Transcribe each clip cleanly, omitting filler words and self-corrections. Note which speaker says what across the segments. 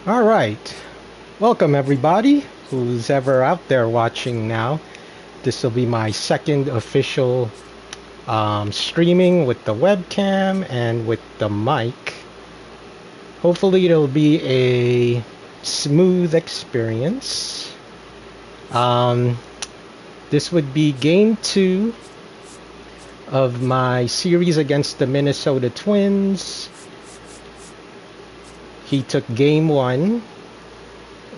Speaker 1: All right. Welcome, everybody who's ever out there watching now. This will be my second official streaming with the webcam and with the mic. Hopefully, it'll be a smooth experience. This would be game 2 of my series against the Minnesota Twins. He took game 1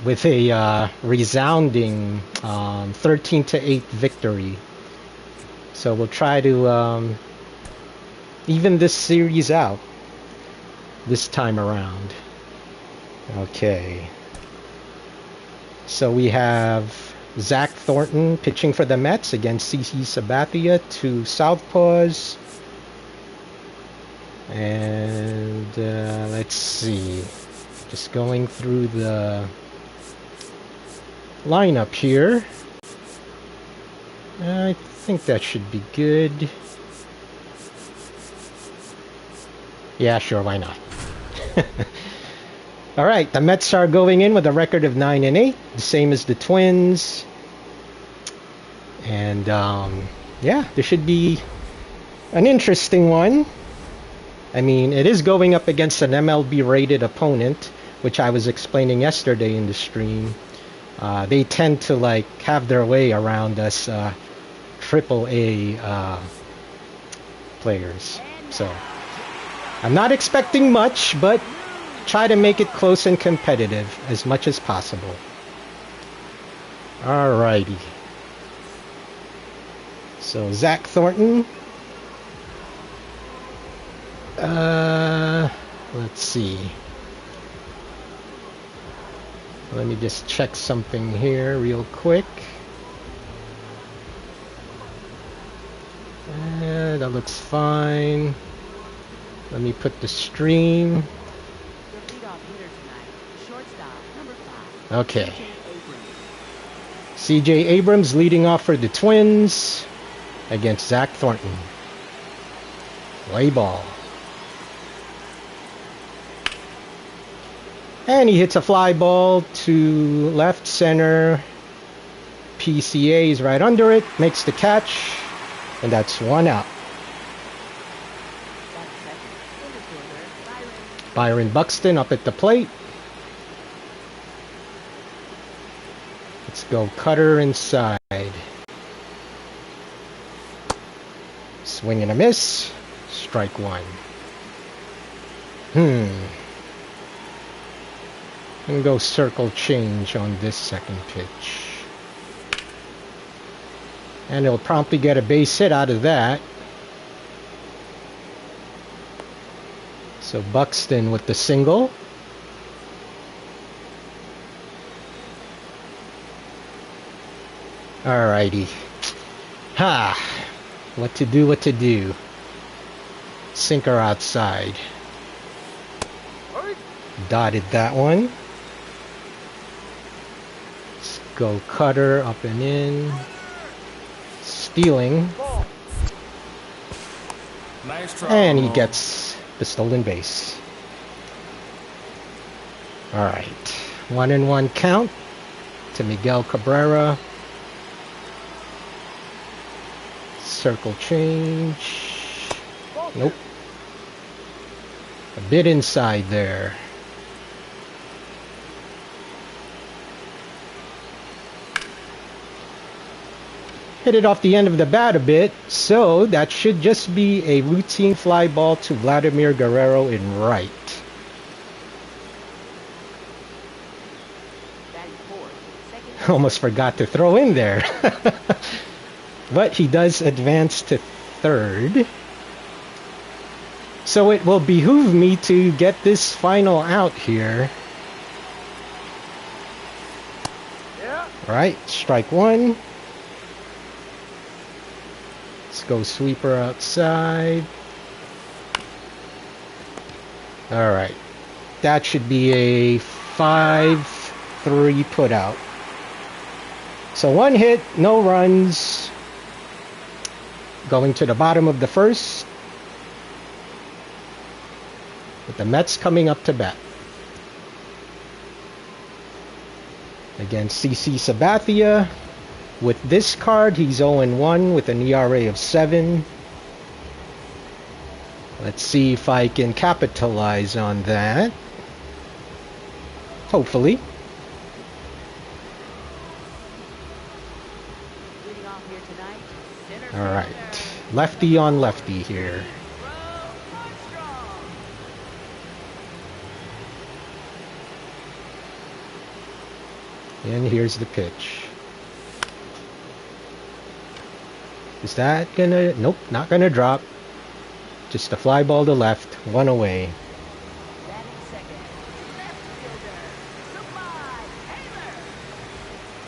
Speaker 1: with a resounding 13-8 victory. So we'll try to even this series out this time around. Okay. So we have Zach Thornton pitching for the Mets against CC Sabathia, 2 southpaws. And let's see. Just going through the lineup here. I think that should be good. Yeah, sure, why not? All right, the Mets are going in with a record of 9-8, the same as the Twins. And yeah, this should be an interesting one. I mean, it is going up against an MLB rated opponent, which I was explaining yesterday in the stream. They tend to like have their way around us AAA players. So I'm not expecting much, but try to make it close and competitive as much as possible. Alrighty. So Zach Thornton. Let's see. Let me just check something here real quick. That looks fine. Let me put the stream. Okay. CJ Abrams leading off for the Twins against Zach Thornton. Play ball. And he hits a fly ball to left center. PCA is right under it, makes the catch, and that's 1 out. Byron Buxton up at the plate. Let's go cutter inside. Swing and a miss. Strike 1. I'm going to go circle change on this second pitch. And he'll promptly get a base hit out of that. So Buxton with the single. Alrighty. What to do. Sinker outside. Dotted that one. Let's go cutter up and in. Stealing. And he gets the stolen base. Alright. 1-1 count to Miguel Cabrera. Circle change. Nope. A bit inside there. Hit it off the end of the bat a bit, so that should just be a routine fly ball to Vladimir Guerrero in right. Almost forgot to throw in there. But he does advance to third. So it will behoove me to get this final out here. Right, strike 1. Let's go sweeper outside. Alright. That should be a 5-3 put out. So 1 hit, no runs. Going to the bottom of the first. With the Mets coming up to bat. against CC Sabathia. With this card, he's 0-1 with an ERA of 7. Let's see if I can capitalize on that. Hopefully. Alright. Lefty on lefty here. And here's the pitch. Is that gonna... Nope, not gonna drop. Just a fly ball to left, one away.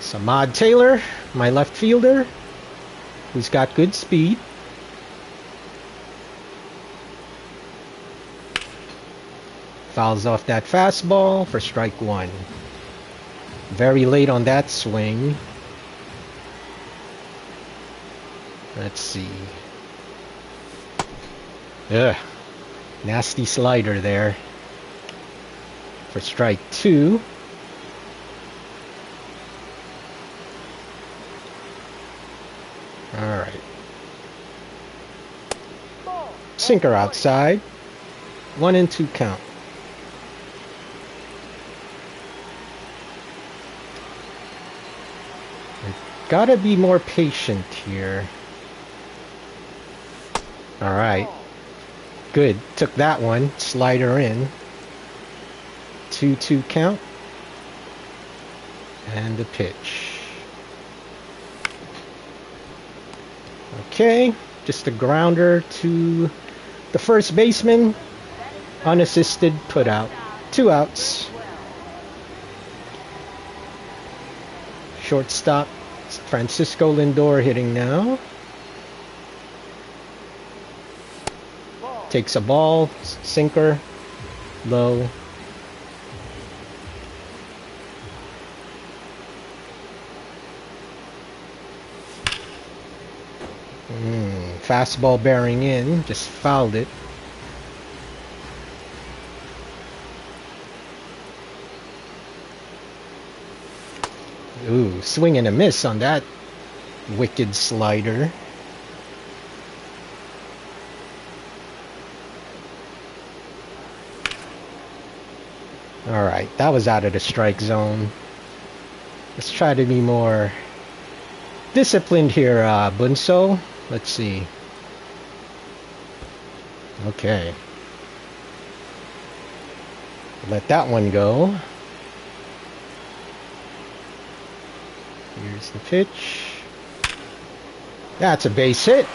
Speaker 1: Samad Taylor, my left fielder, who's got good speed. Fouls off that fastball for strike 1. Very late on that swing. Let's see. Ugh. Nasty slider there. For strike 2. Alright. Sinker outside. 1-2 count. Gotta be more patient here. Alright. Good. Took that one. Slider in. 2-2 count. And the pitch. Okay. Just a grounder to the first baseman. Unassisted put out. 2 outs. Shortstop Francisco Lindor hitting now. Takes a ball, sinker, low. Fastball bearing in, just fouled it. Ooh, swing and a miss on that wicked slider. Alright, that was out of the strike zone. Let's try to be more disciplined here, Bunso. Let's see. Okay. Let that one go. Here's the pitch. That's a base hit.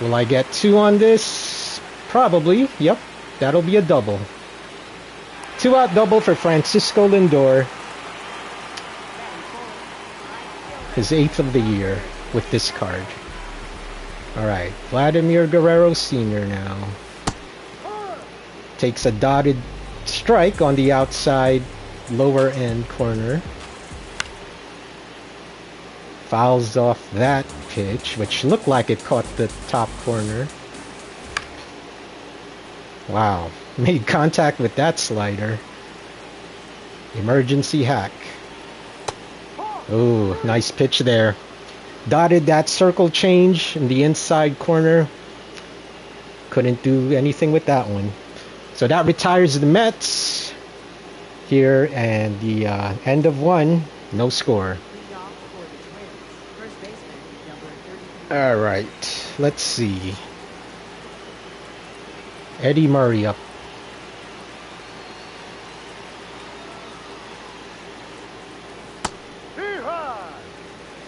Speaker 1: Will I get 2 on this? Probably. Yep. That'll be a double. 2-out double for Francisco Lindor. His 8th of the year with this card. Alright. Vladimir Guerrero Sr. now. Takes a dotted strike on the outside lower end corner. Fouls off that pitch, which looked like it caught the top corner. Wow. Made contact with that slider. Emergency hack. Ooh, nice pitch there. Dotted that circle change in the inside corner. Couldn't do anything with that one. So that retires the Mets here, and the end of 1, no score. Alright, let's see. Eddie Murray up.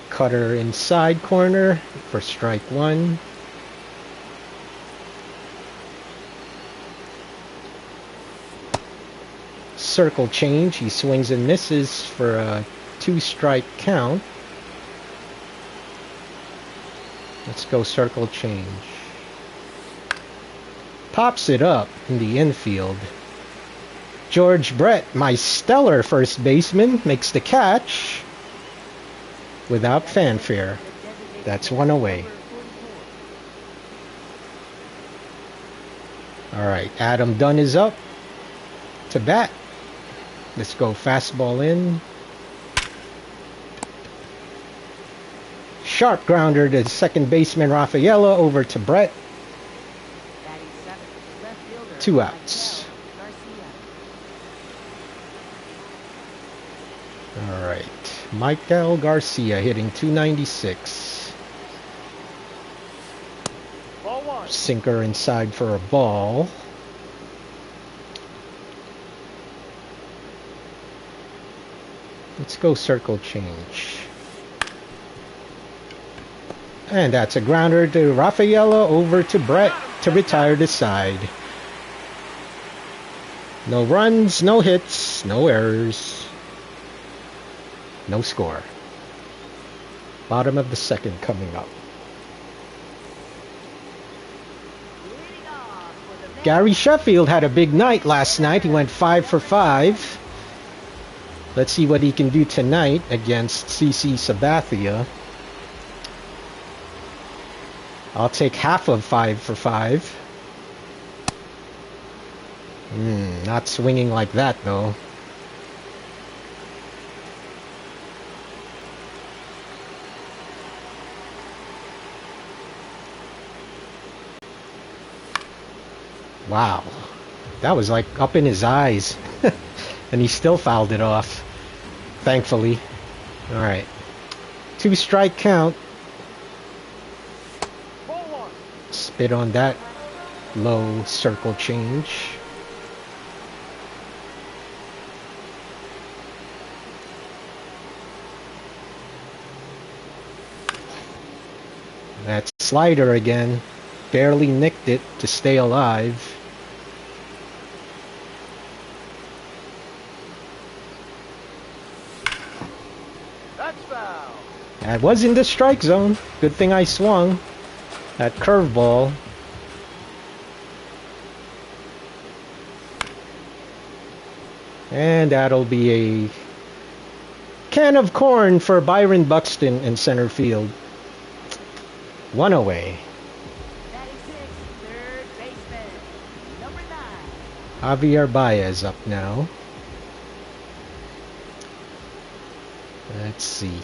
Speaker 1: Cutter inside corner for strike 1. Circle change. He swings and misses for a 2-strike count. Let's go circle change. Pops it up in the infield. George Brett, my stellar first baseman, makes the catch without fanfare. That's 1 away. Alright, Adam Dunn is up to bat. Let's go fastball in. Sharp grounder to second baseman Rafaela, over to Brett. 2 outs. All right. Michael Garcia hitting .296. Sinker inside for a ball. Let's go circle change. And that's a grounder to Rafaela, over to Brett to retire the side. No runs, no hits, no errors. No score. Bottom of the second coming up. Gary Sheffield had a big night last night. He went 5 for 5. Let's see what he can do tonight against CC Sabathia. I'll take half of 5 for 5. Not swinging like that though. Wow, that was like up in his eyes. And he still fouled it off, thankfully. All right, 2 strike count. Spit on that low circle change. That slider again, barely nicked it to stay alive. That was in the strike zone. Good thing I swung that curveball. And that'll be a can of corn for Byron Buxton in center field. 1 away.
Speaker 2: Third baseman, number 9.
Speaker 1: Javier Baez up now. Let's see.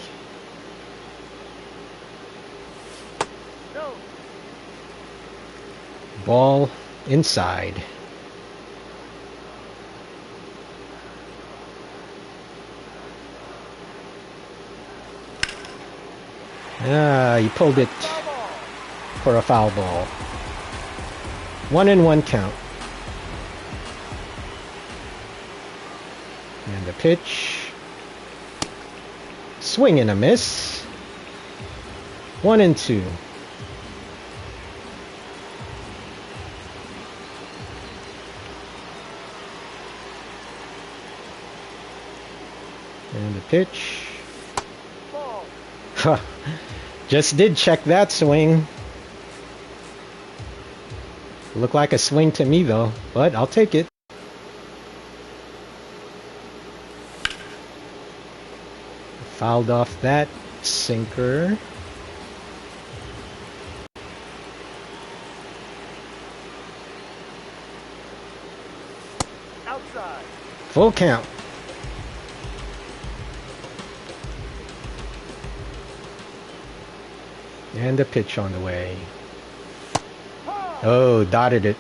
Speaker 2: No.
Speaker 1: Ball inside. He pulled it for a foul ball. 1-1 count. And the pitch. Swing and a miss. 1-2. And the pitch. Just did check that swing. Looked like a swing to me though, but I'll take it. Fouled off that sinker.
Speaker 2: Outside.
Speaker 1: Full count. And the pitch on the way. Oh, dotted it.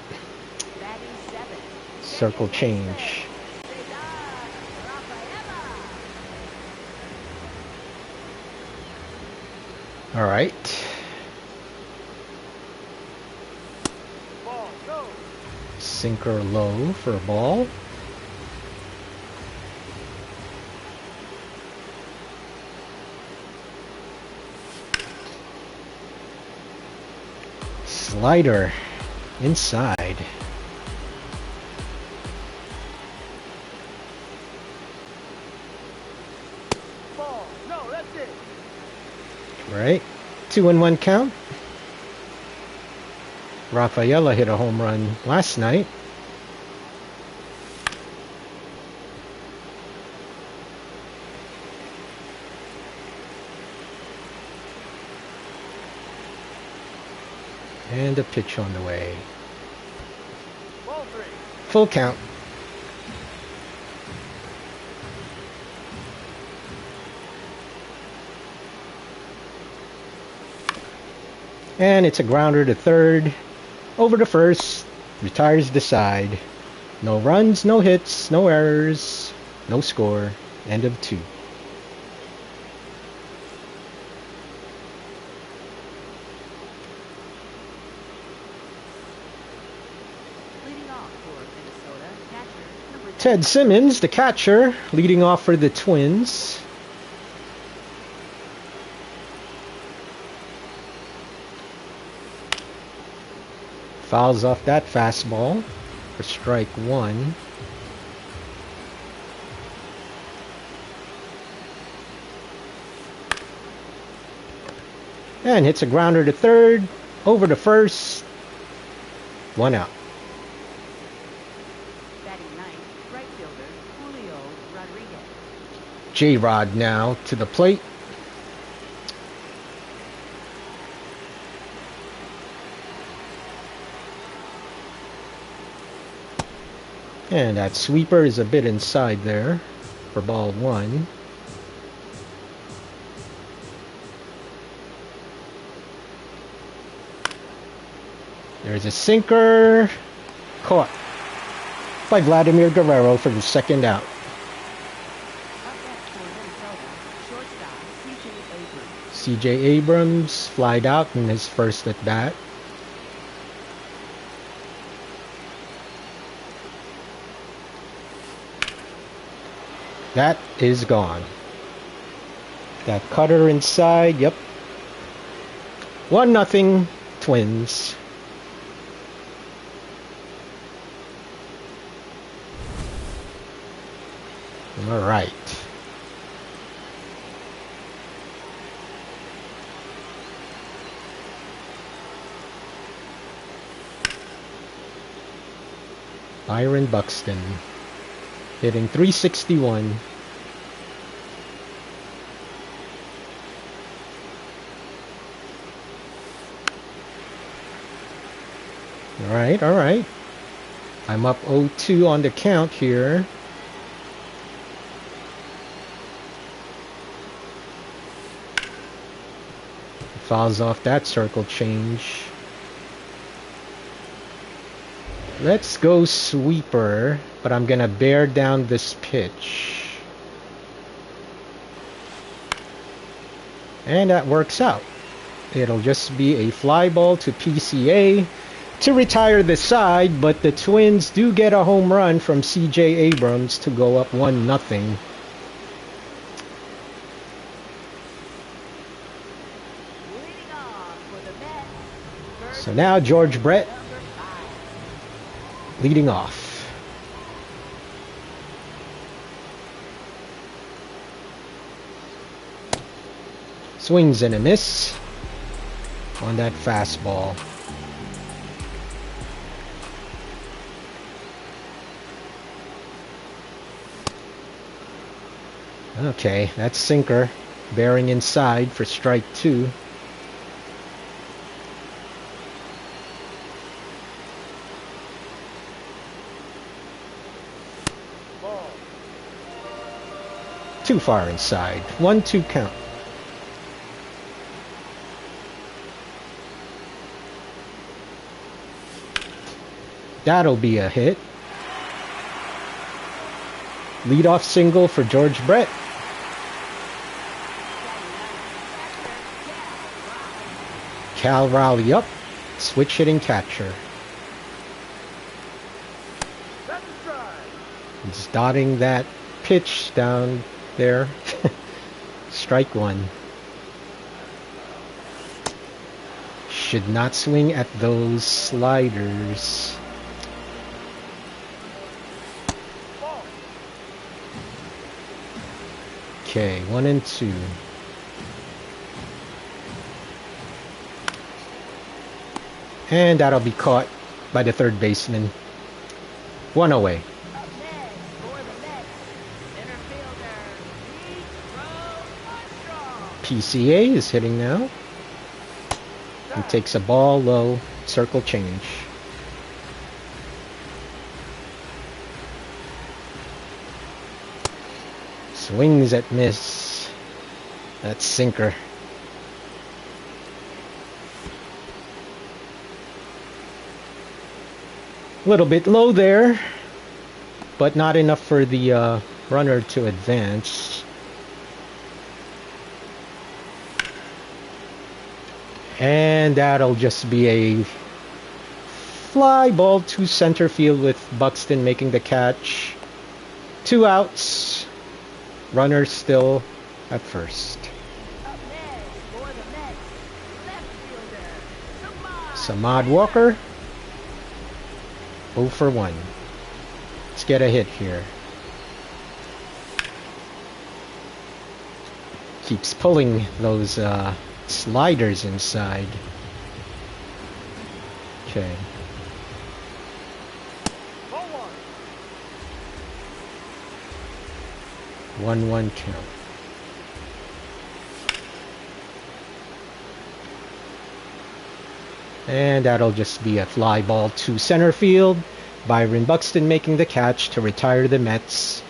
Speaker 1: Circle change. All right. Sinker low for a ball. Slider inside.
Speaker 2: Ball. No, that's it.
Speaker 1: Right. 2-1 count. Rafaela hit a home run last night. And a pitch on the way.
Speaker 2: Ball 3.
Speaker 1: Full count. And it's a grounder to third. Over to first. Retires the side. No runs, no hits, no errors, no score. End of 2.
Speaker 2: Leading off for Minnesota, catcher number 10.
Speaker 1: Ted Simmons, the catcher, leading off for the Twins. Fouls off that fastball for strike 1. And hits a grounder to third, over to first. 1 out.
Speaker 2: Batting ninth, right fielder Julio Rodriguez.
Speaker 1: J-Rod now to the plate. And that sweeper is a bit inside there for ball 1. There's a sinker. Caught by Vladimir Guerrero for the second out.
Speaker 2: Up next for Minnesota, shortstop C.J.
Speaker 1: C.J.
Speaker 2: Abrams.
Speaker 1: Abrams flied out in his first at bat. That is gone. That cutter inside, yep. 1-0 Twins. All right. Byron Buxton hitting .361. All right. I'm up 0-2 on the count here. Fouls off that circle change. Let's go sweeper, but I'm gonna bear down this pitch. And that works out. It'll just be a fly ball to PCA to retire the side, but the Twins do get a home run from C.J. Abrams to go up 1-0. So now George Brett leading off. Swings and a miss on that fastball. Okay, that's sinker bearing inside for strike 2. Too far inside. 1-2 count. That'll be a hit. Leadoff single for George Brett. Cal Raleigh up. Switch hitting catcher. He's dotting that pitch down there. Strike 1. Should not swing at those sliders. Okay, 1-2. And that'll be caught by the third baseman. 1 away. PCA is hitting now. He takes a ball low, circle change. Swings at miss. That's sinker. A little bit low there, but not enough for the runner to advance. And that'll just be a fly ball to center field with Buxton making the catch. 2 outs. Runner still at first.
Speaker 2: Up next for the Mets, left fielder,
Speaker 1: Samad Walker. 0 for 1. Let's get a hit here. Keeps pulling those sliders inside. Okay. 1-1 count. And that'll just be a fly ball to center field. Byron Buxton making the catch to retire the Mets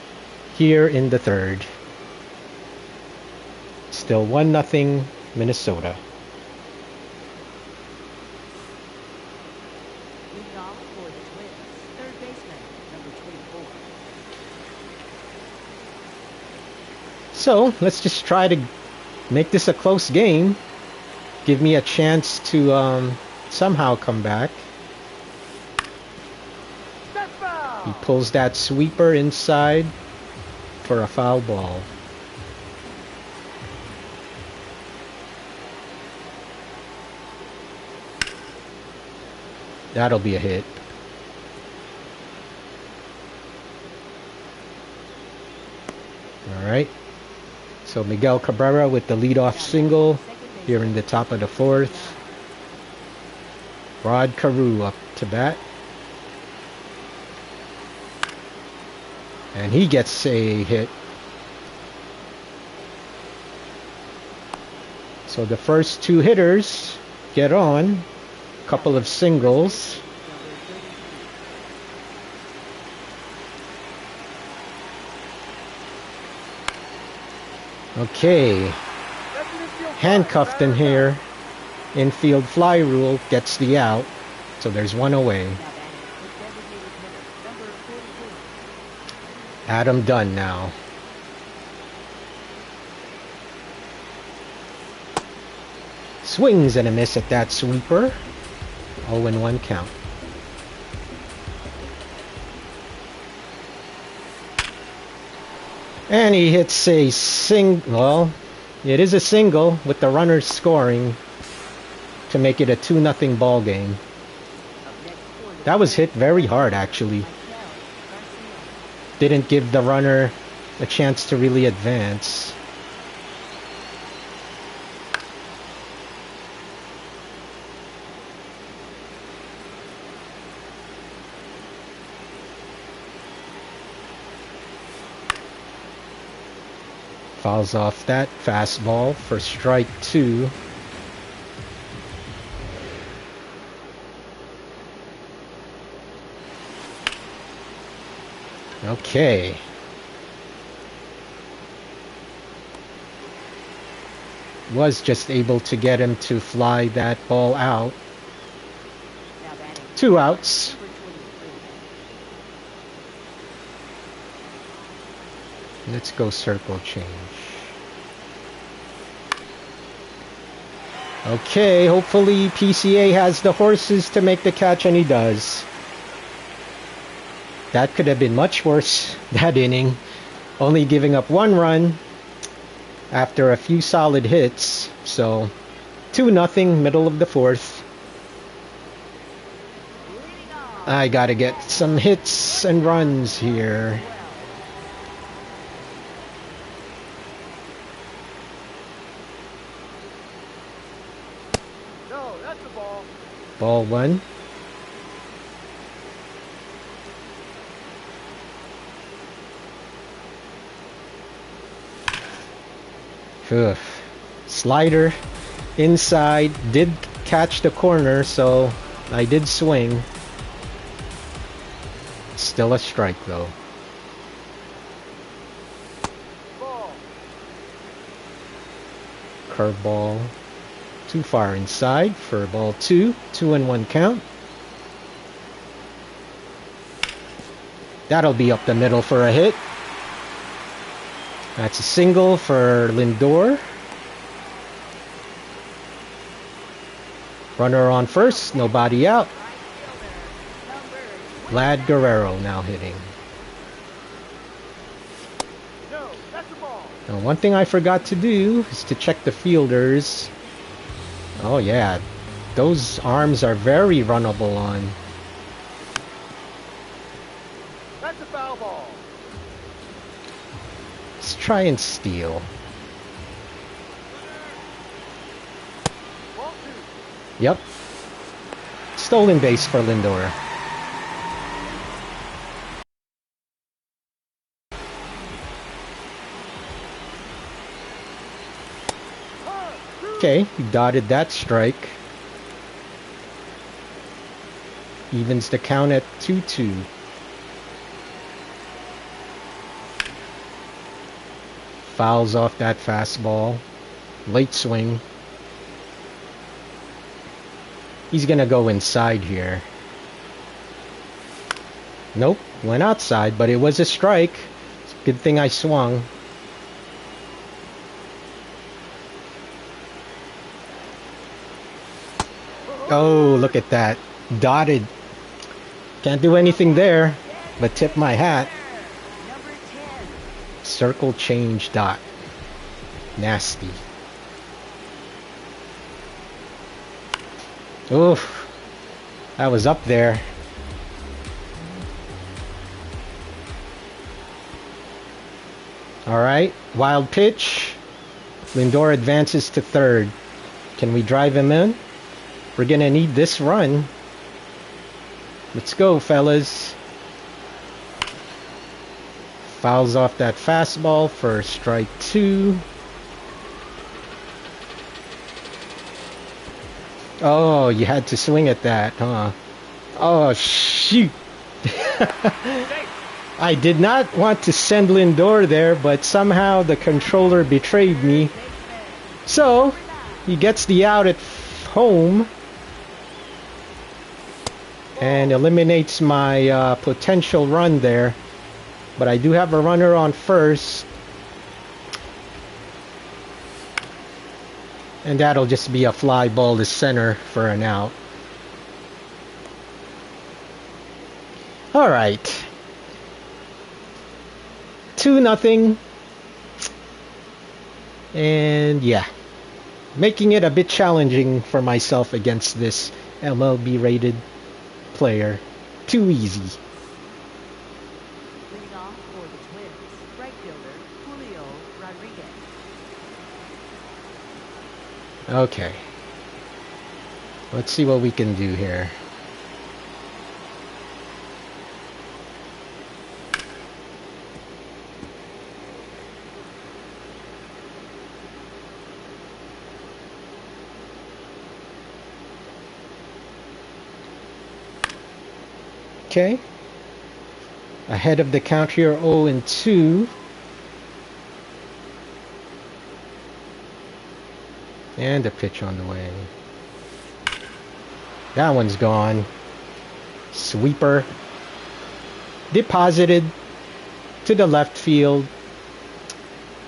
Speaker 1: here in the third. Still 1-0 Minnesota.
Speaker 2: leading off for the Twins, third baseman, number 24.
Speaker 1: So let's just try to make this a close game. Give me a chance to somehow come back. He pulls that sweeper inside for a foul ball. That'll be a hit. All right. So Miguel Cabrera with the leadoff single here in the top of the fourth. Rod Carew up to bat. And he gets a hit. So the first 2 hitters get on. Couple of singles. Okay. Handcuffed in here. Infield fly rule gets the out. So there's 1 away. Adam Dunn now. Swings and a miss at that sweeper. 0-1 count. And he hits a well, it is a single with the runners scoring to make it a 2-0 ball game. That was hit very hard actually. Didn't give the runner a chance to really advance. Fouls off that fastball for strike 2. Okay. Was just able to get him to fly that ball out. 2 outs. Let's go circle change. Okay, hopefully PCA has the horses to make the catch, and he does. That could have been much worse, that inning. Only giving up 1 run after a few solid hits. So 2-0, middle of the fourth. I gotta get some hits and runs here. Ball 1. Ugh. Slider inside. Did catch the corner, so I did swing. Still a strike though. Curveball. Too far inside for ball 2. 2-1 count. That'll be up the middle for a hit. That's a single for Lindor. Runner on first, nobody out. Vlad Guerrero now hitting. Now, one thing I forgot to do is to check the fielders. Oh yeah, those arms are very runnable on.
Speaker 3: That's a foul ball.
Speaker 1: Let's try and steal. Yep. Stolen base for Lindor. Okay, he dotted that strike. Evens the count at 2-2. Fouls off that fastball. Late swing. He's gonna go inside here. Nope, went outside, but it was a strike. It's a good thing I swung. Oh, look at that. Dotted. Can't do anything there, but tip my hat. Circle change dot. Nasty. Oof. That was up there. Alright, wild pitch. Lindor advances to third. Can we drive him in? We're gonna need this run. Let's go, fellas. Fouls off that fastball for strike 2. Oh, you had to swing at that, huh? Oh, shoot. I did not want to send Lindor there, but somehow the controller betrayed me. So, he gets the out at home and eliminates my potential run there. But I do have a runner on first. And that'll just be a fly ball to center for an out. Alright. 2-0. And yeah. Making it a bit challenging for myself against this MLB rated player. Too easy.
Speaker 2: Leading off for the Twins, right fielder Julio Rodriguez.
Speaker 1: Okay. Let's see what we can do here. Okay. Ahead of the count here, 0-2. And a pitch on the way. That one's gone. Sweeper. Deposited to the left field.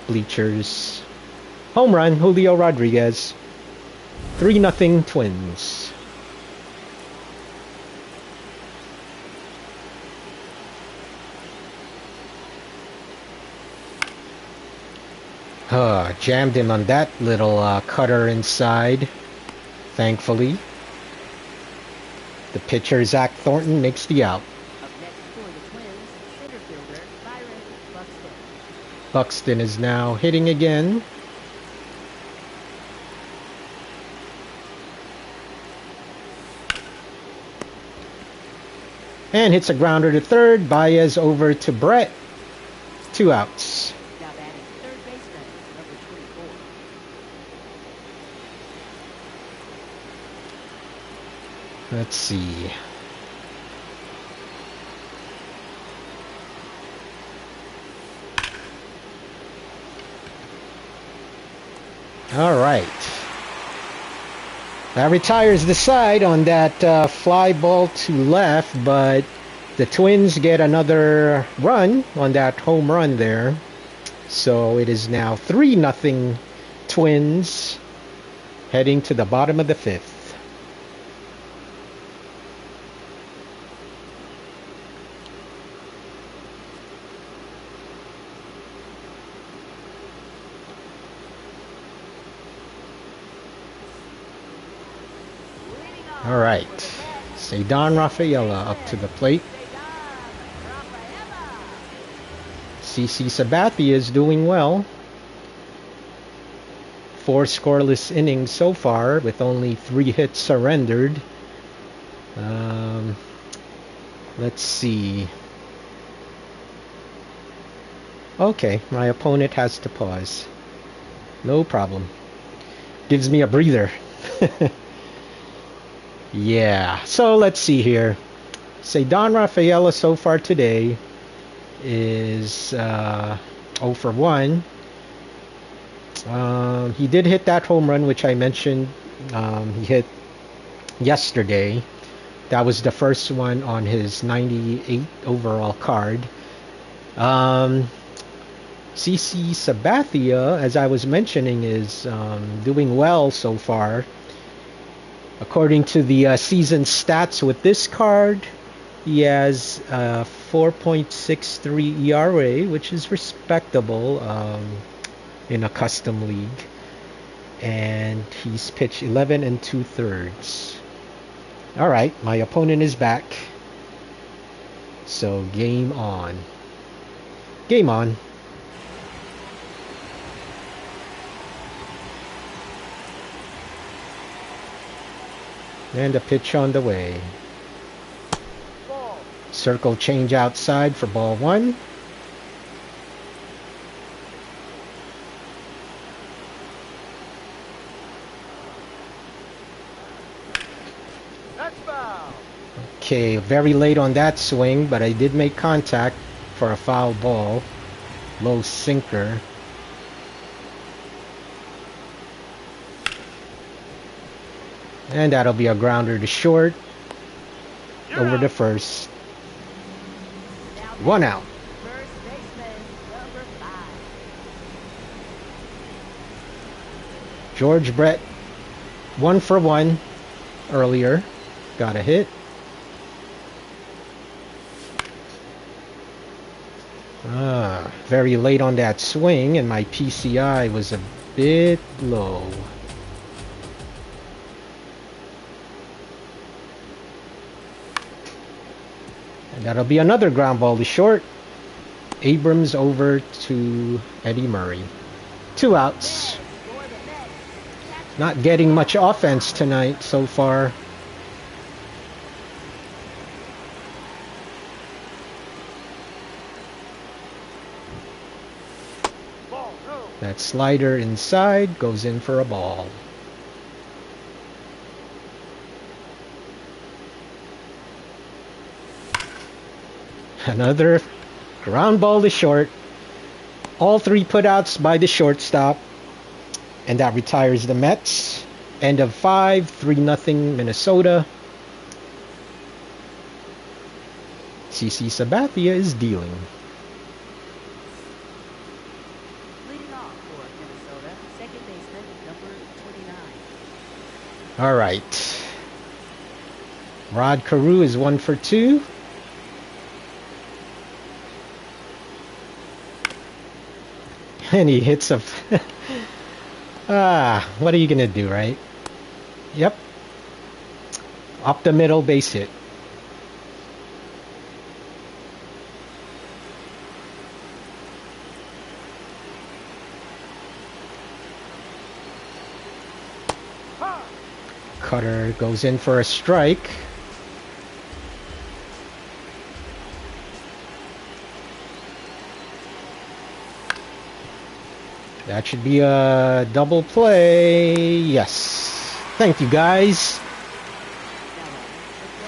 Speaker 1: Bleachers. Home run, Julio Rodriguez. 3-0 Twins. Jammed him on that little cutter inside, thankfully. The pitcher, Zach Thornton, makes the out.
Speaker 2: Up next for the Twins, center fielder Byron Buxton.
Speaker 1: Buxton is now hitting again. And hits a grounder to third. Baez over to Brett. 2 outs.
Speaker 2: Now batting third baseman, number 24.
Speaker 1: Let's see. All right. That retires the side on that fly ball to left, but The Twins get another run on that home run there. So it is now 3-0 Twins heading to the bottom of the fifth. All right, Cedar Rafaela up to the plate. CC Sabathia is doing well. 4 scoreless innings so far with only 3 hits surrendered. Let's see. Okay, my opponent has to pause. No problem. Gives me a breather. Yeah, so let's see here. Cedar Rafaela so far today is 0 for 1. He did hit that home run, which I mentioned. He hit yesterday. That was the first one on his 98 overall card. CC Sabathia, as I was mentioning, is doing well so far. According to the season stats with this card, he has 4.63 ERA, which is respectable in a custom league. And he's pitched 11 2/3. All right, my opponent is back. So game on. Game on. And a pitch on the way.
Speaker 3: Ball.
Speaker 1: Circle change outside for ball 1.
Speaker 3: That's foul.
Speaker 1: Okay, very late on that swing, but I did make contact for a foul ball. Low sinker. And that'll be a grounder to short. Over to first. 1 out.
Speaker 2: First baseman, number 5.
Speaker 1: George Brett, 1 for 1 earlier. Got a hit. Very late on that swing, and my PCI was a bit low. And that'll be another ground ball to short. Abrams over to Eddie Murray. 2 outs. Not getting much offense tonight so far.
Speaker 3: Ball. No.
Speaker 1: That slider inside goes in for a ball. Another ground ball to short. All 3 putouts by the shortstop. And that retires the Mets. End of 5, 3-0 Minnesota. CC Sabathia is dealing.
Speaker 2: Leading off for Minnesota, second baseman, number 29.
Speaker 1: All right. Rod Carew is 1 for 2. And he hits a... what are you going to do, right? Yep. Up the middle, base hit.
Speaker 3: Ha!
Speaker 1: Cutter goes in for a strike. That should be a double play. Yes. Thank you, guys.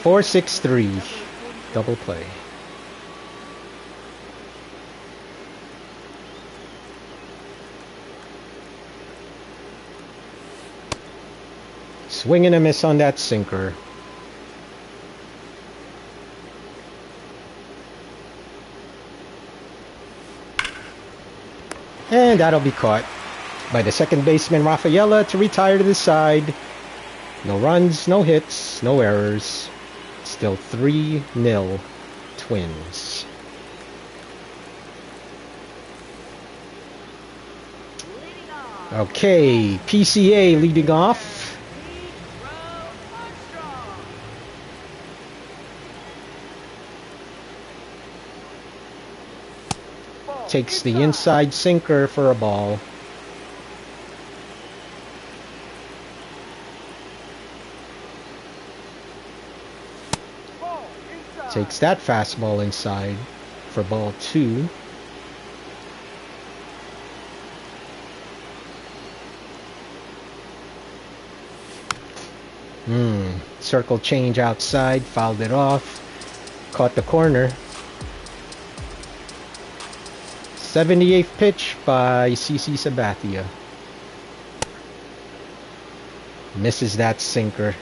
Speaker 1: 4-6-3. Double play. Swing and a miss on that sinker. And that'll be caught by the second baseman Rafaela to retire to the side. No runs, no hits, no errors. Still 3-0 Twins.
Speaker 2: Leading off.
Speaker 1: Okay, PCA leading off.
Speaker 3: Ball
Speaker 1: Takes the inside sinker for a ball.
Speaker 3: Ball inside.
Speaker 1: Takes that fastball inside for ball 2. Circle change outside, fouled it off. Caught the corner. 78th pitch by CC Sabathia. Misses that sinker.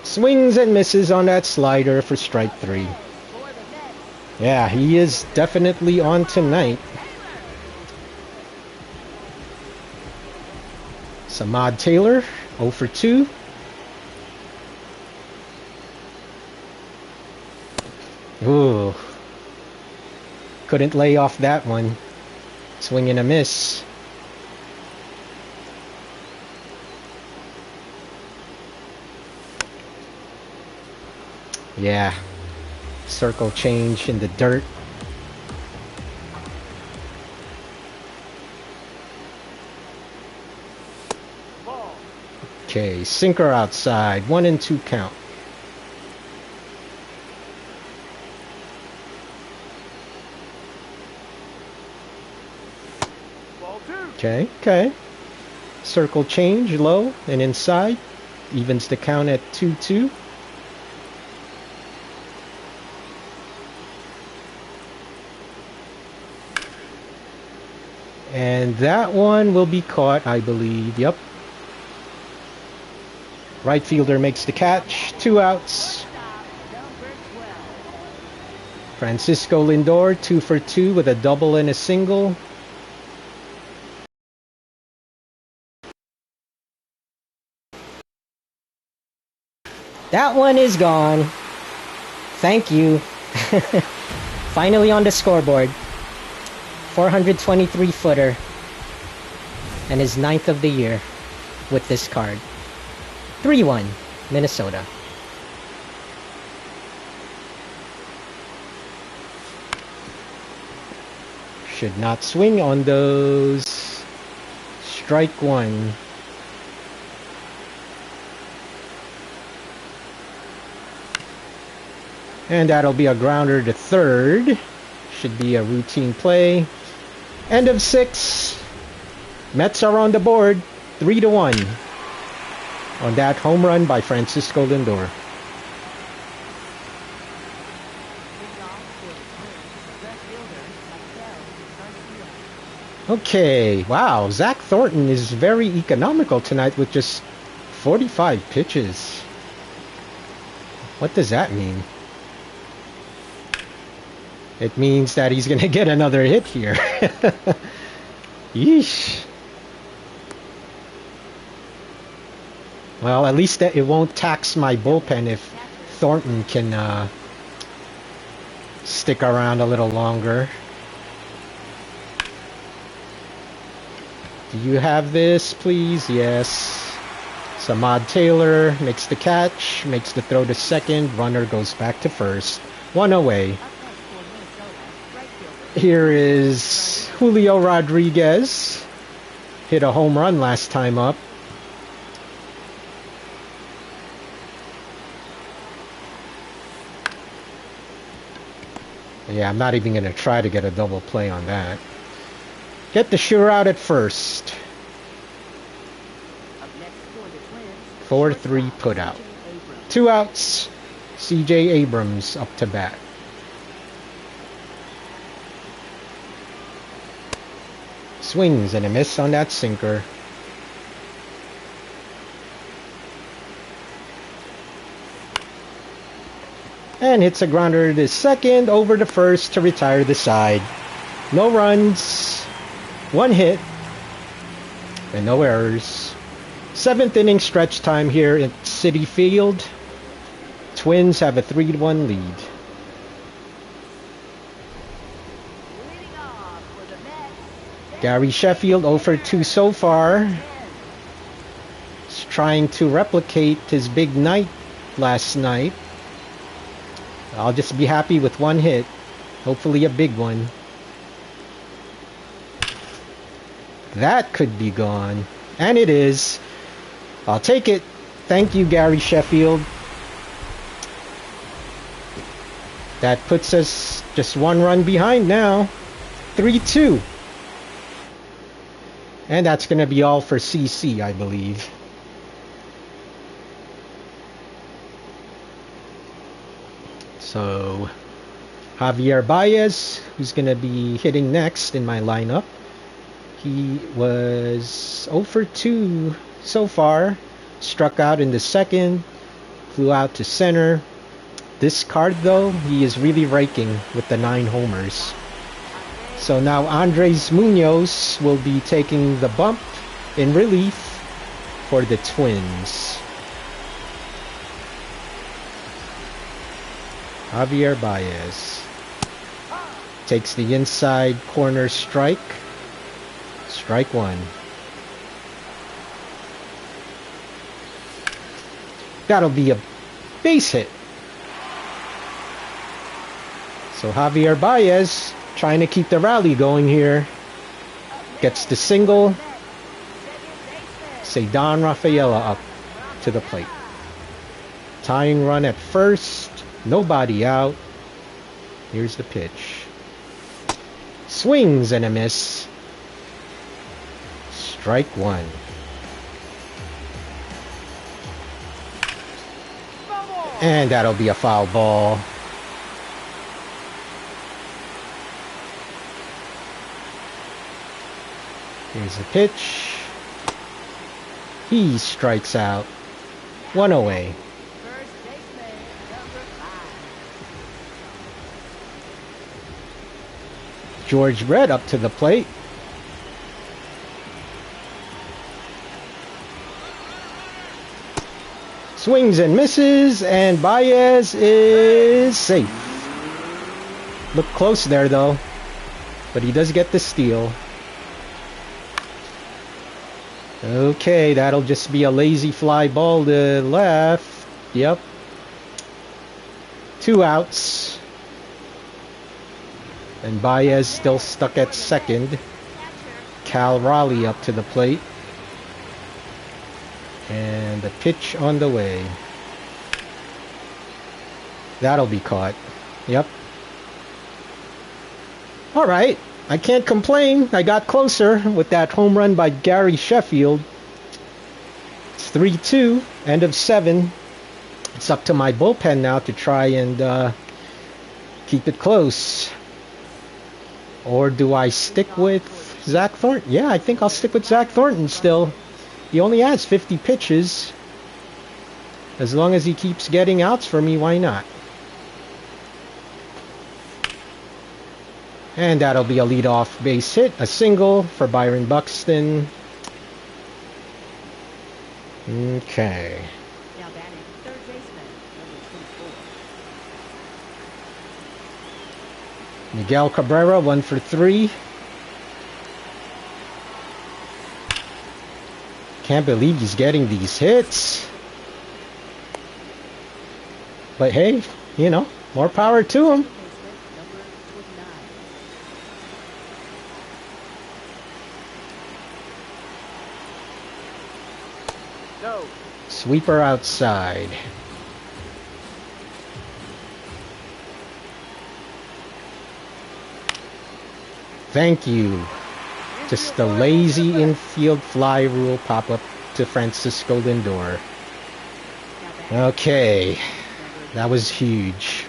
Speaker 1: Swings and misses on that slider for strike 3.
Speaker 2: For the Mets.
Speaker 1: Yeah, he is definitely on tonight. Samad Taylor, 0 for 2. Ooh. Couldn't lay off that one. Swing and a miss. Yeah. Circle change in the dirt.
Speaker 3: Ball.
Speaker 1: Okay, sinker outside. 1-2 count.
Speaker 3: Ball 2.
Speaker 1: Okay. Circle change low and inside. Evens the count at 2-2. And that one will be caught, I believe. Yep. Right fielder makes the catch. 2 outs.
Speaker 2: Stop. Number 12.
Speaker 1: Francisco Lindor, 2 for 2 with a double and a single. That one is gone. Thank you. Finally on the scoreboard. 423 footer. And his 9th of the year with this card. 3-1, Minnesota. Should not swing on those. Strike 1. And that'll be a grounder to third. Should be a routine play. End of 6. Mets are on the board. 3-1. On that home run by Francisco Lindor.
Speaker 2: Leading off for the Twins. Left fielder, Miguel Garcia.
Speaker 1: Okay, wow. Zach Thornton is very economical tonight with just 45 pitches. What does that mean? It means that he's going to get another hit here. Yeesh. Well, at least that it won't tax my bullpen if Thornton can stick around a little longer. Do you have this, please? Yes. Samad Taylor makes the catch, makes the throw to second, runner goes back to first. 1 away.
Speaker 2: Up next for Minnesota, right fielder.
Speaker 1: Here is Julio Rodriguez. Hit a home run last time up. Yeah, I'm not even going to try to get a double play on that. Get the sure out at first.
Speaker 2: Up next for the Twins.
Speaker 1: 4-3 put out.
Speaker 2: CJ Abrams.
Speaker 1: 2 outs. CJ Abrams up to bat. Swings and a miss on that sinker. And hits a grounder to second, over to first to retire the side. No runs, 1 hit, and no errors. 7th inning stretch time here at Citi Field. Twins have a 3-1 lead.
Speaker 2: Leading off for the Mets,
Speaker 1: Gary Sheffield 0 for 2 so far. He's trying to replicate his big night last night. I'll just be happy with 1 hit. Hopefully a big one. That could be gone. And it is. I'll take it. Thank you, Gary Sheffield. That puts us just 1 run behind now. 3-2. And that's going to be all for CC, I believe. So, Javier Baez, who's going to be hitting next in my lineup. He was 0 for 2 so far. Struck out in the second. Flew out to center. This card, though, he is really raking with the 9 homers. So now Andres Munoz will be taking the bump in relief for the Twins. Javier Baez takes the inside corner strike. Strike 1. That'll be a base hit. So Javier Baez trying to keep the rally going here. Gets the single. Cedar Rafaela up to the plate. Tying run at first. Nobody out. Here's the pitch. Swings and a miss. Strike 1. And that'll be a foul ball. Here's the pitch. He strikes out. 1 away.
Speaker 2: first baseman, number 5.
Speaker 1: George Brett up to the plate. Swings and misses, and Baez is safe. Look close there, though. But he does get the steal. Okay, that'll just be a lazy fly ball to left. Yep. 2 outs. And Baez still stuck at second. Cal Raleigh up to the plate. And the pitch on the way. That'll be caught. Yep. Alright. I can't complain. I got closer with that home run by Gary Sheffield. It's 3-2. End of 7. It's up to my bullpen now to try and keep it close. Or do I stick with Zach Thornton? Yeah, I think I'll stick with Zach Thornton still. He only has 50 pitches. As long as he keeps getting outs for me, why not? And that'll be a leadoff base hit. A single for Byron Buxton. Okay.
Speaker 2: Now batting, third baseman, number 24.
Speaker 1: Miguel Cabrera, 1 for 3. Can't believe he's getting these hits. But hey, you know, more power to him.
Speaker 2: Baseman, number 29.
Speaker 3: No.
Speaker 1: Sweeper outside. Thank you. Just the lazy infield fly rule pop-up to Francisco Lindor. Okay. That was huge.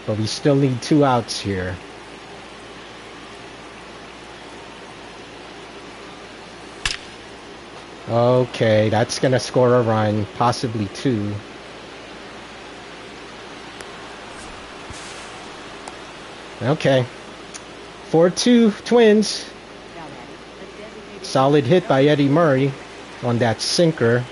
Speaker 1: But we still need 2 outs here. Okay, that's gonna score a run, possibly 2. Okay. 4-2 Twins.
Speaker 2: Now then, the designated
Speaker 1: Solid hit by Eddie Murray on that sinker.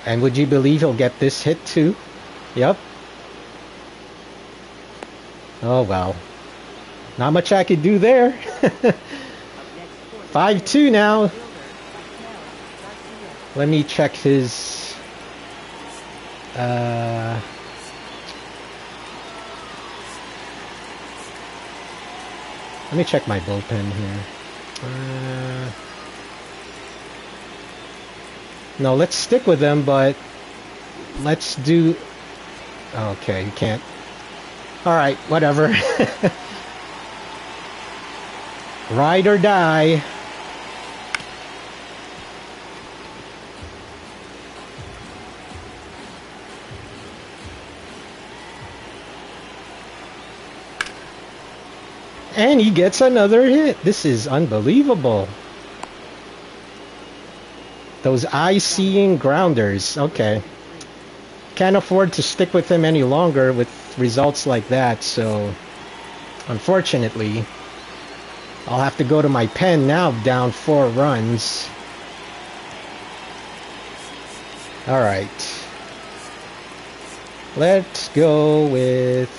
Speaker 1: And would you believe he'll get this hit too? Yep. Oh well. Not much I could do there.
Speaker 2: up next for the
Speaker 1: 5-2 now.
Speaker 2: fielder, Raquel Garcia.
Speaker 1: Let me check his let me check my bullpen here. No, let's stick with them, but let's do... Okay, you can't. Alright, whatever. Ride or die. And he gets another hit. This is unbelievable. Those eye-seeing grounders. Okay. Can't afford to stick with him any longer with results like that, so unfortunately I'll have to go to my pen now, down 4 runs. Alright. Let's go with...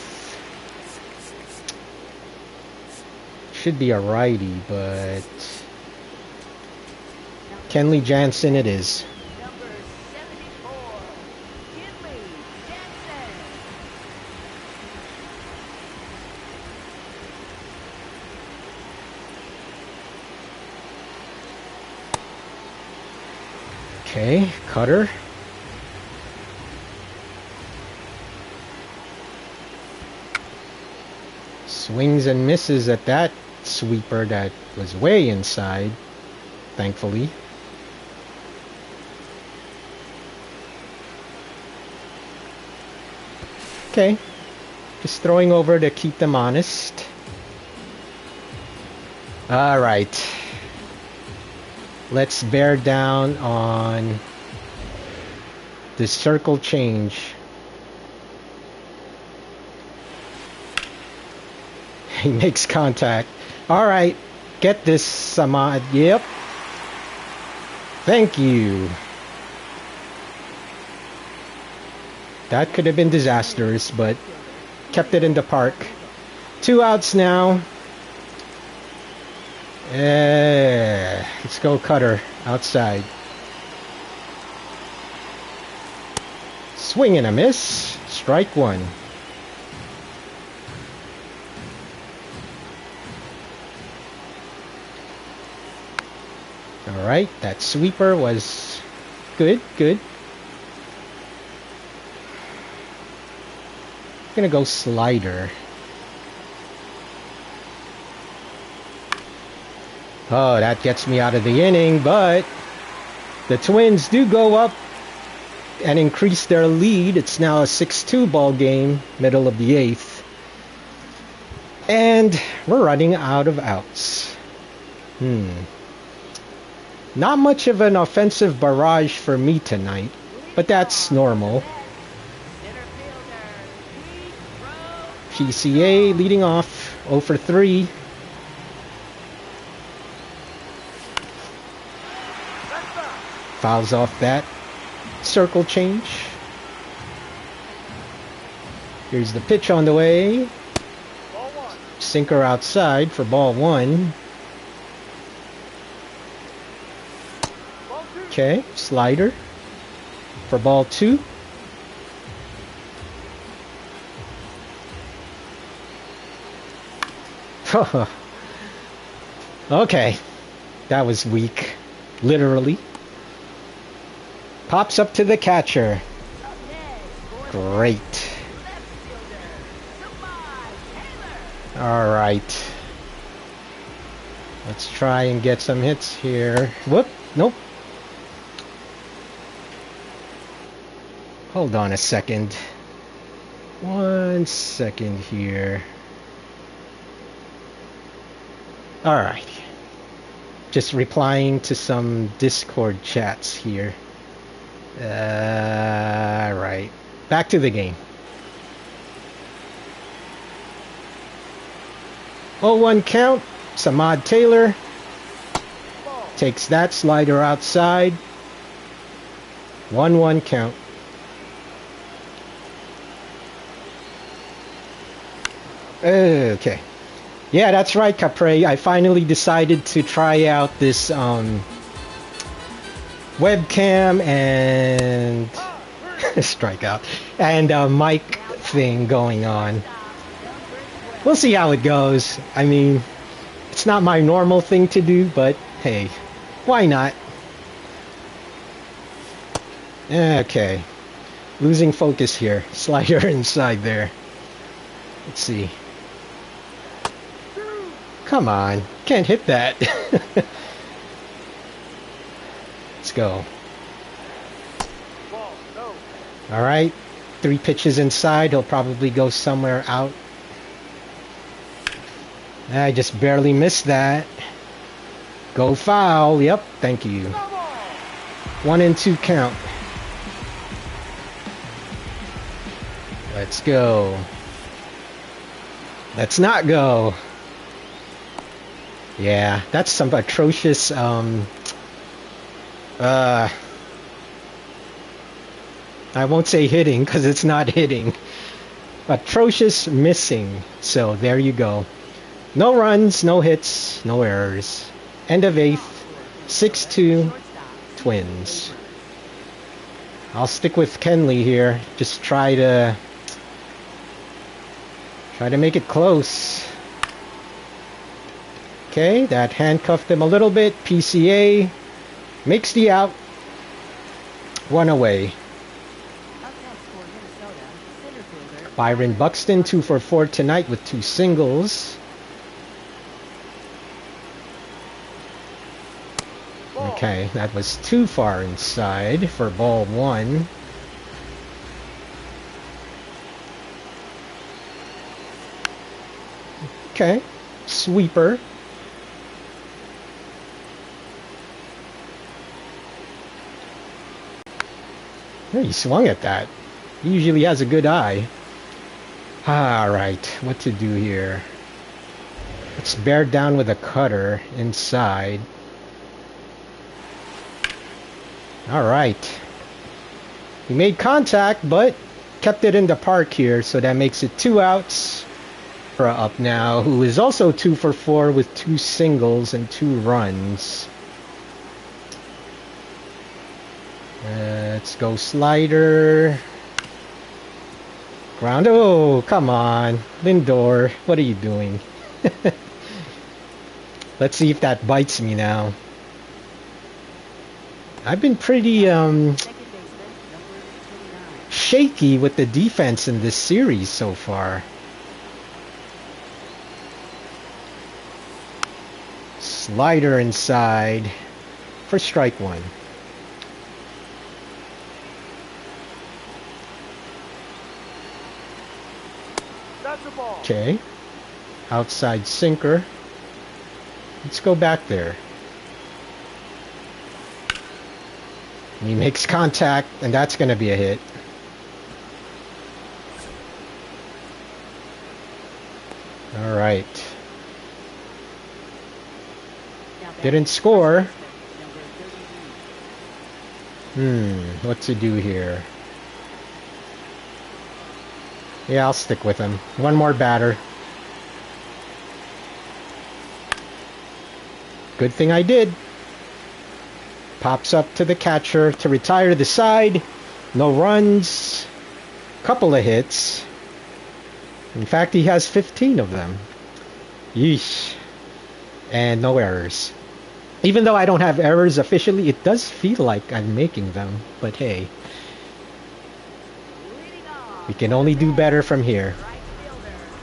Speaker 1: Should be a righty, but... Kenley Jansen it is.
Speaker 2: Number 74, Kinley Jansen.
Speaker 1: Okay, cutter. Swings and misses at that sweeper that was way inside, thankfully. Okay, just throwing over to keep them honest. Alright. Let's bear down on the circle change. He makes contact. Alright, get this, Samad. Yep. Thank you. That could have been disastrous, but kept it in the park. 2 outs now. Let's go cutter outside. Swing and a miss. Strike 1. Alright, that sweeper was good, good. Gonna go slider. Oh, that gets me out of the inning, but the Twins do go up and increase their lead. It's now a 6-2 ball game, middle of the 8th. And we're running out of outs. Not much of an offensive barrage for me tonight, but that's normal.
Speaker 2: Center fielder, Pete Rose.
Speaker 1: PCA leading off 0 for 3. Fouls off that circle change. Here's the pitch on the way.
Speaker 3: Ball 1.
Speaker 1: Sinker outside for ball 1.
Speaker 3: Ball 2.
Speaker 1: Okay, slider for ball 2. Okay, that was weak, literally. Pops up to the catcher.
Speaker 2: Up next for the
Speaker 1: Great.
Speaker 2: left fielder, Samad Taylor.
Speaker 1: All right. Let's try and get some hits here. Whoop, nope. Hold on a second. 1 second here. Alright. Just replying to some Discord chats here. Right. Back to the game. 0-1 count. Samad Taylor takes that slider outside. 1-1 count. Okay. Yeah, that's right, Capre. I finally decided to try out this webcam and strikeout and mic thing going on. We'll see how it goes. I mean, it's not my normal thing to do, but hey, why not? Okay. Losing focus here. Slider inside there. Let's see. Come on. Can't hit that. Let's go.
Speaker 3: Ball, no.
Speaker 1: Alright. 3 pitches inside. He'll probably go somewhere out. I just barely missed that. Go foul. Yep. Thank you. 1-2 count. Let's go. Let's not go. Yeah, that's some atrocious I won't say hitting because it's not hitting. Atrocious missing. So there you go. No runs, no hits, no errors. End of 8th. 6-2 Twins. I'll stick with Kenley here. Just try to make it close. Okay, that handcuffed him a little bit. PCA makes the out. 1 away. Byron Buxton 2 for 4 tonight with 2 singles. Okay, that was too far inside for ball 1. Okay, sweeper. Oh, he swung at that. He usually has a good eye. Alright, what to do here? Let's bear down with a cutter inside. Alright. He made contact, but kept it in the park here, so that makes it 2 outs. Up now, who is also 2 for 4 with 2 singles and 2 runs. Let's go slider. Ground. Oh, come on. Lindor, what are you doing? Let's see if that bites me now. I've been pretty shaky with the defense in this series so far. Slider inside for strike 1.
Speaker 3: That's a ball.
Speaker 1: Okay. Outside sinker. Let's go back there. He makes contact, and that's going to be a hit. All right. Didn't score. What to do here? Yeah, I'll stick with him. One more batter. Good thing I did. Pops up to the catcher to retire the side. No runs. Couple of hits. In fact, he has 15 of them. Yeesh. And no errors. Even though I don't have errors officially, it does feel like I'm making them. But hey, we can only do better from here.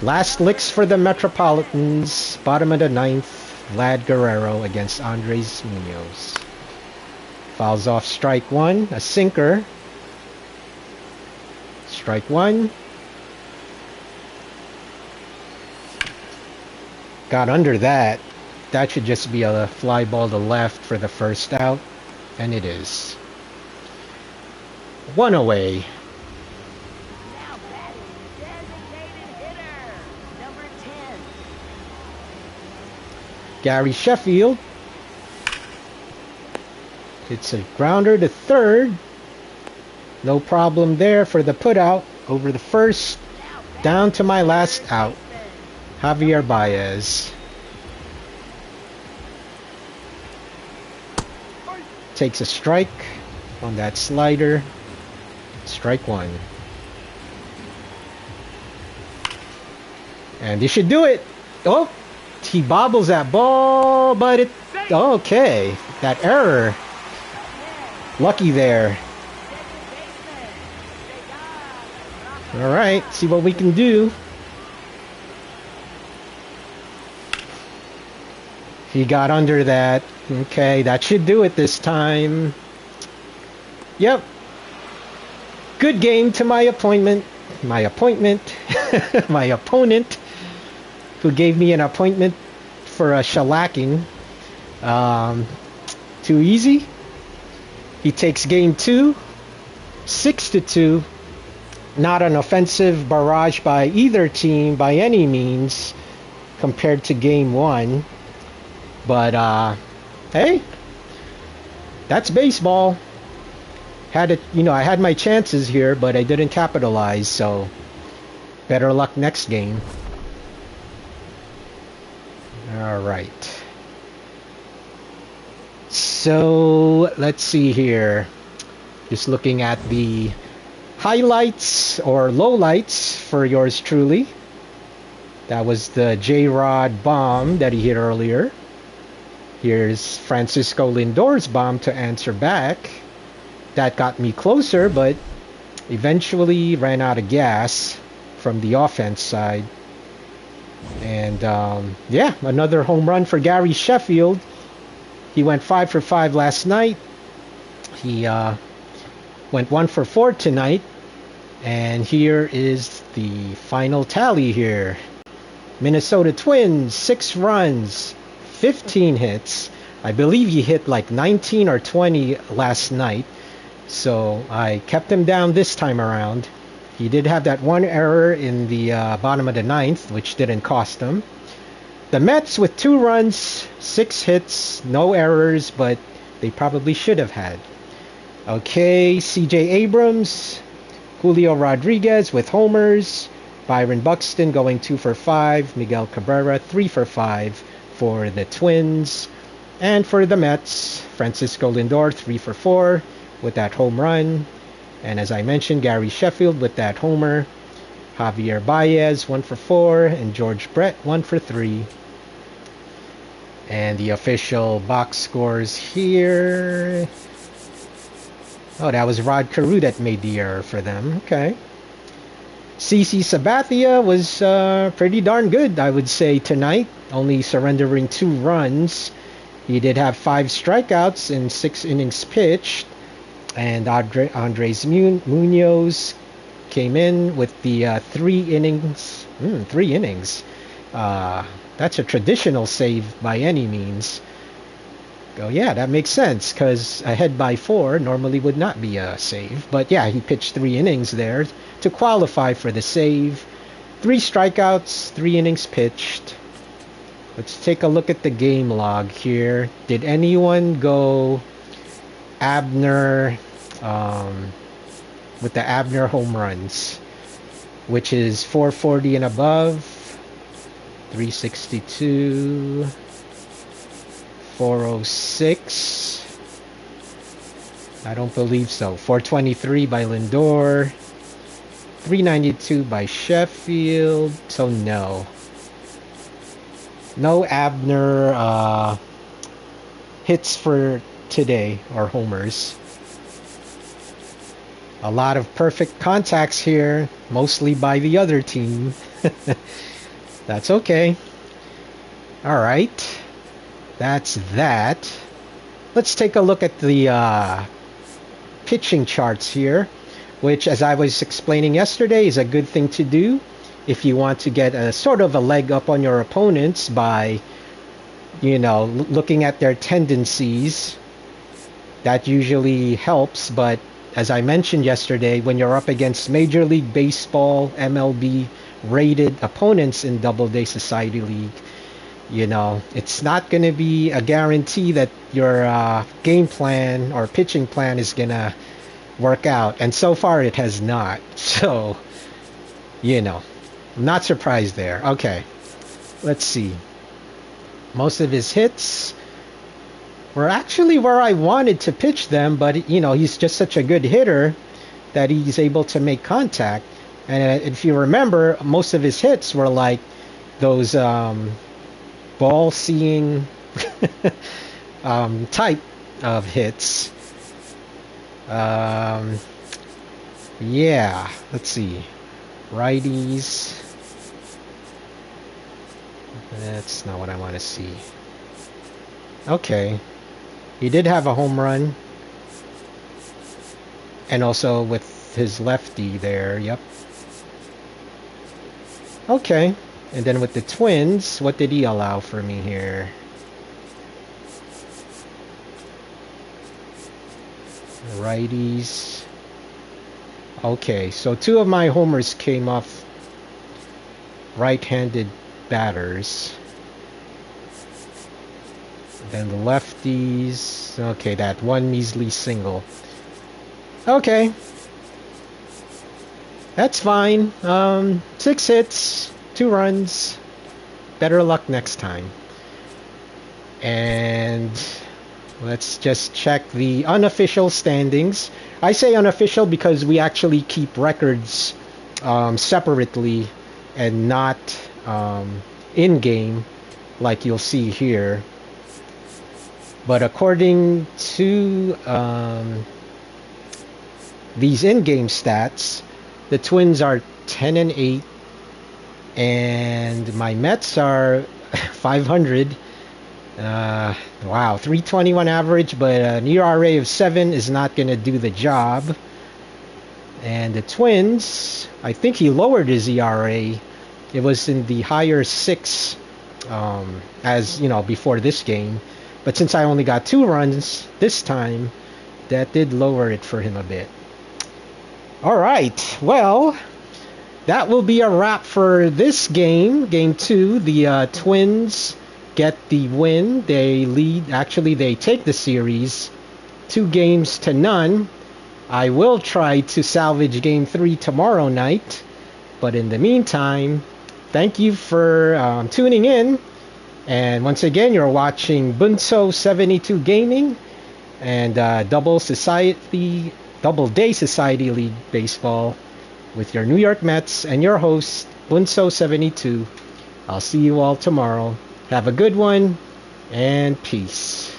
Speaker 1: Last licks for the Metropolitans. Bottom of the 9th. Vlad Guerrero against Andres Munoz. Fouls off strike 1. A sinker. Strike 1. Got under that. That should just be a fly ball to left for the first out. And it is. One away.
Speaker 2: Now batting, designated hitter, number 10.
Speaker 1: Gary Sheffield. It's a grounder to third. No problem there for the put out over the first. Down to my last out. Javier Baez. Takes a strike on that slider. Strike one. And they should do it. Oh, he bobbles that ball, but it... Okay, that error. Lucky there. All right, see what we can do. He got under that. Okay, that should do it this time. Yep. Good game to my appointment. My opponent, who gave me an appointment for a shellacking. Too easy. He takes game 2, 6-2. Not an offensive barrage by either team by any means compared to game 1. But hey, that's baseball. Had it, I had my chances here, but I didn't capitalize. So better luck next game. All right. So let's see here. Just looking at the highlights or lowlights for yours truly. That was the J-Rod bomb that he hit earlier. Here's Francisco Lindor's bomb to answer back. That got me closer, but eventually ran out of gas from the offense side. And yeah, another home run for Gary Sheffield. He went 5 for 5 last night. He went 1 for 4 tonight. And here is the final tally here. Minnesota Twins, 6 runs, 15 hits. I believe he hit like 19 or 20 last night. So I kept him down this time around. He did have that one error in the bottom of the 9th, which didn't cost him. The Mets with 2 runs, 6 hits, no errors, but they probably should have had. Okay, CJ Abrams, Julio Rodriguez with homers, Byron Buxton going 2 for 5, Miguel Cabrera 3 for 5 for the Twins. And for the Mets, Francisco Lindor 3 for 4 with that home run. And as I mentioned, Gary Sheffield with that homer. Javier Baez 1 for 4 and George Brett 1 for 3. And the official box scores here. Oh, that was Rod Carew that made the error for them. Okay. CC Sabathia was pretty darn good, I would say, tonight. Only surrendering 2 runs. He did have 5 strikeouts in 6 innings pitched. And Andres Munoz came in with the 3 innings. 3 innings. That's a traditional save by any means. Oh, yeah, that makes sense, because ahead by 4 normally would not be a save. But yeah, he pitched 3 innings there to qualify for the save. 3 strikeouts, 3 innings pitched. Let's take a look at the game log here. Did anyone go Abner with the Abner home runs, which is 440 and above, 362, 406. I don't believe so. 423 by Lindor, 392 by Sheffield. So no Abner hits for today, or homers. A lot of perfect contacts here, mostly by the other team. That's okay. All right. That's that. Let's take a look at the pitching charts here, which, as I was explaining yesterday, is a good thing to do. if you want to get a sort of a leg up on your opponents by, looking at their tendencies. That usually helps, but as I mentioned yesterday, when you're up against Major League Baseball, MLB rated opponents in Doubleday Society League, it's not going to be a guarantee that your game plan or pitching plan is going to work out. And so far it has not. So, I'm not surprised there. Okay, let's see. Most of his hits were actually where I wanted to pitch them, but he's just such a good hitter that he's able to make contact. And if you remember, most of his hits were like those ball seeing type of hits. Yeah, let's see. Righties. That's not what I want to see. Okay. He did have a home run. And also with his lefty there, yep. Okay. And then with the Twins, what did he allow for me here? Righties. Okay, so 2 of my homers came off right-handed batters. Then the lefties. Okay, that one measly single. Okay. That's fine. 6 hits, 2 runs. Better luck next time. And let's just check the unofficial standings. I say unofficial because we actually keep records separately and not in-game like you'll see here. But according to these in-game stats, the Twins are 10-8, and my Mets are 500. Wow, 321 average, but an ERA of 7 is not going to do the job. And the Twins, I think he lowered his ERA. It was in the higher 6, as before this game. But since I only got 2 runs this time, that did lower it for him a bit. All right, well, that will be a wrap for this game, Game 2. The Twins get the win. They lead. Actually, they take the series 2-0. I will try to salvage Game 3 tomorrow night. But in the meantime, thank you for tuning in. And once again, you're watching Bunso 72 Gaming and Doubleday Society League Baseball with your New York Mets and your host, Bunso 72. I'll see you all tomorrow. Have a good one, and peace.